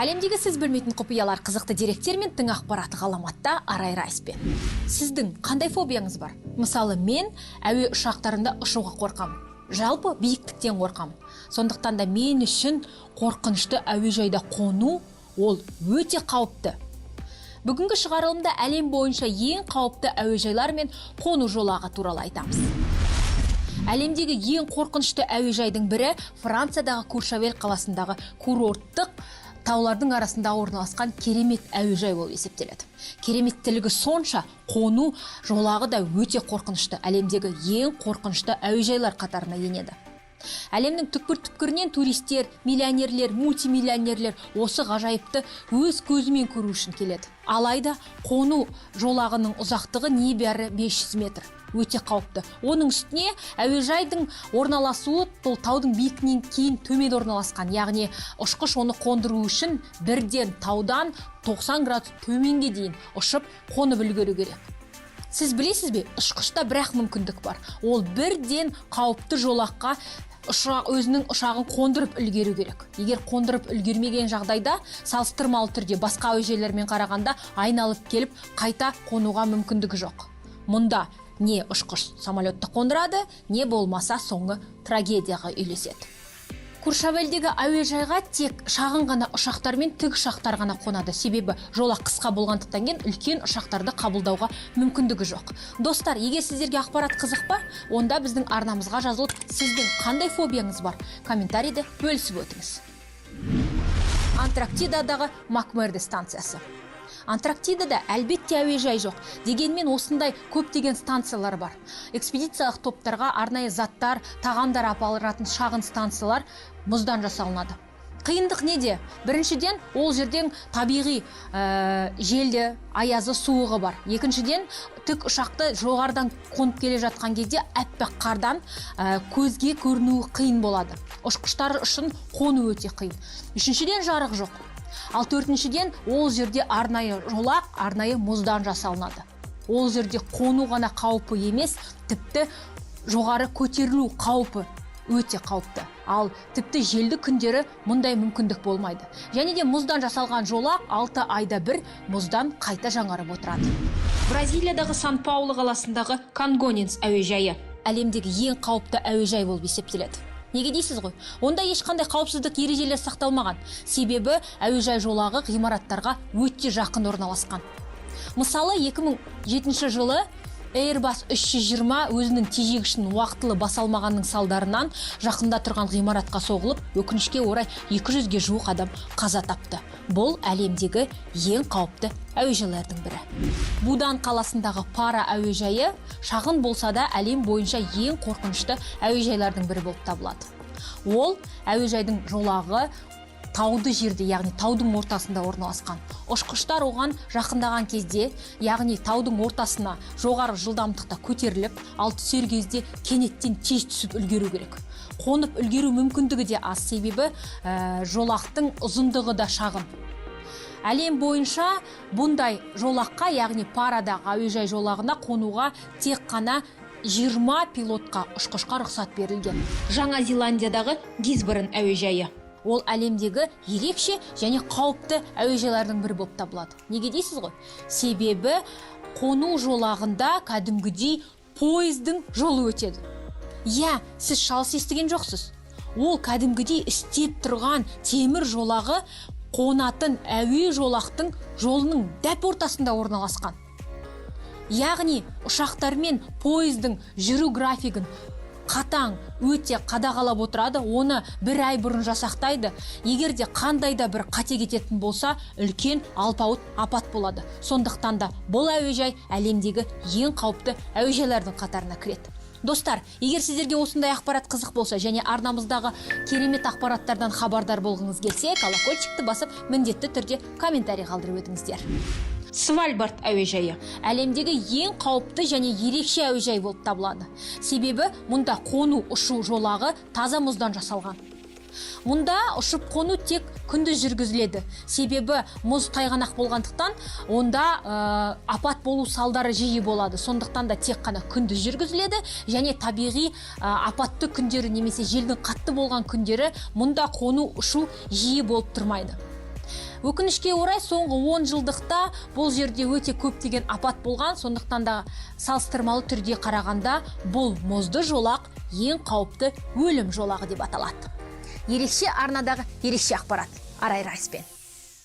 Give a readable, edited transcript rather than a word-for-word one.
Әлемдегі сіз білмейтін құпиялар, қызықты деректер мен тың ақпарат ғаламатта Арай Райспен. Сіздің қандай фобияңыз бар? Мысалы, мен әуе ұшақтарында ұшуға қорқамын. Жалпы биіктіктен қорқамын. Сондықтан да мен үшін қорқынышты әуежайда қону ол өте қауіпті. Бүгінгі шығарылымда әлем бойынша ең қауіпті әуежайлар мен қону жолағы туралы айтамыз. Әлемдегі ең қорқынышты әуежайдың бірі Франциядағы Куршавель қаласындағы курорттық таулардың арасында орналасқан керемет әуежай болып есептеледі. Кереметтілігі сонша, қону жолағы да өте қорқынышты. Әлемдегі ең қорқынышты әуежайлар қатарына енеді. Әлемнің түкпір-түкпірінен туристер, миллионерлер, мультимиллионерлер осы ғажайыпты өз көзімен көру үшін келеді. Алайда қону жолағының ұзақтығы небәрі 500 метр. Өте қауіпті. Оның үстіне әуежайдың орналасуы таудың биіктігінен кейін төмен орналасқан. Яғни ұшқыш оны қондыру үшін бірден таудан 90 градус төменге дейін ұшып қонып үлгеру керек. Сіз білесіз бе, ұшқышта бірақ мүмкіндік бар. Ол бірден қауіпті жолаққа өзінің ұшағын қондырып үлгеру керек. Егер қондырып үлгермеген жағдайда салыстырмалы түрде басқа әуежайлермен қарағанда айналып келіп қайта қонуға мүмкіндігі жоқ. Мұнда не ұшқыш самолетті қондырады, не болмаса соңы трагедияға үйлеседі. Куршавельдегі әуежайға тек шағын ғана ұшақтар мен тік ұшақтар ғана қонады. Себебі жолақ қысқа болғандықтан кейін үлкен ұшақтарды қабылдауға мүмкіндігі жоқ. Достар, егер сіздерге ақпарат қызық па, онда біздің арнамызға жазылып, сіздің қандай фобияңыз бар? Комментарийде бөлісіп өтіңіз. Антарктидадағы Макмердо станциясы. Антарктидада әлбетте әуежай жоқ. Дегенмен осындай көптеген станциялар бар. Экспедициялық топтарға арнайы заттар, тағамдар апаратын шағын станциялар мұздан жасалынады. Қиындық неде? Біріншіден, ол жерден табиғи желді, аязы, суығы бар. Екіншіден, тік ұшақты жоғарыдан қонып келе жатқан кезде әппақ қардан көзге көрінуі қиын болады. Ұшқыштар үшін қону өте қиын. Үшіншіден, жарық жоқ. Ал төртіншіден, ол жерде арнайы жолақ, арнайы мұздан жасалынады. Ол жерде қону ғана қаупі емес, тіпті жоғары көтерілу қаупі өте қауіпті. Ал тіпті желді күндері мұндай мүмкіндік болмайды. Және де мұздан жасалған жолақ 6 айда бір мұздан қайта жаңарып отырады. Бразилиядағы Сан-Паулу қаласындағы Конгоненс әуежайы әлемдегі ең қауіпті әуежай болып есептеледі. Неге дейсіз ғой? Онда ешқандай қауіпсіздік ережелері сақталмаған. Себебі әуежай жолағы ғимараттарға өте жақын орналасқан. Мысалы, 2007 жылы Airbus 320 өзінің тежегішін уақытылы басалмағанның салдарынан жақында тұрған ғимаратқа соғылып, өкінішке орай 200-ге жуық адам қаза тапты. Бұл әлемдегі ең қауіпті әуежайлардың бірі. Будан қаласындағы Пара әуежайы шағын болса да әлем бойынша ең қорқынышты әуежайлардың бірі болып табылады. Ол әуежайдың жолағы тауды жерде, яғни таудың ортасында орналасқан. Ұшқыштар оған жақындаған кезде, яғни таудың ортасына жоғары жылдамдықта көтеріліп, ал түсер кезде кенеттен тез түсіп үлгеру керек. Қонып үлгеру мүмкіндігі де аз, себебі жолақтың ұзындығы да шағын. Әлем бойынша бұндай жолаққа, яғни Парадағы әуежай жолағына қонуға тек қана 20 пилотқа, ұшқышқа рұқсат берілген. Жаңа Зеландиядағы Гизборн әуежайы. Ол әлемдегі ерекше және қауіпті әуежайлардың бірі болып табылады. Неге дейсіз ғой? Себебі қону жолағында кәдімгідей пойыздың жолы өтеді. Иә, сіз шалыс естіген жоқсыз. Ол кәдімгідей істеп тұрған темір жолағы қонатын әуе жолақтың жолының дәп ортасында орналасқан. Яғни ұшақтар мен пойыздың жүру графигін қатаң өте қадағалап отырады, оны бір ай бұрын жасақтайды. Егер де қандай да бір қате кететін болса, үлкен алпауыт апат болады. Сондықтан да бұл әуежай әлемдегі ең қауіпті әуежайлардың қатарына кіреді. Достар, егер сіздерге осындай ақпарат қызық болса және арнамыздағы керемет ақпараттардан хабардар болғыңыз келсе, колокольчикті басып, міндетті түрде комментарий қалдырып өтіңіздер. Свальбард әуежайы әлемдегі ең қауіпті және ерекше әуежай болып табылады. Себебі мұнда қону ұшу жолағы таза мұздан жасалған. Мұнда ұшып қону тек күндіз жүргізіледі. Себебі мұз тайғанақ болғандықтан, онда апат болу салдары жиі болады. Сондықтан да тек қана күндіз жүргізіледі, және табиғи апатты күндері немесе желдің қатты болған күндері мұнда қону ұшу жиі болып тұрмайды. Өкінішке орай соңғы 10 жылдықта бұл жерде өте көптеген апат болған, сондықтан да салыстырмалы түрде қарағанда бұл мұзды жолақ ең қауіпті өлім жолағы деп аталады. Ерекше арнадағы ерекше ақпарат. Арай Райспен.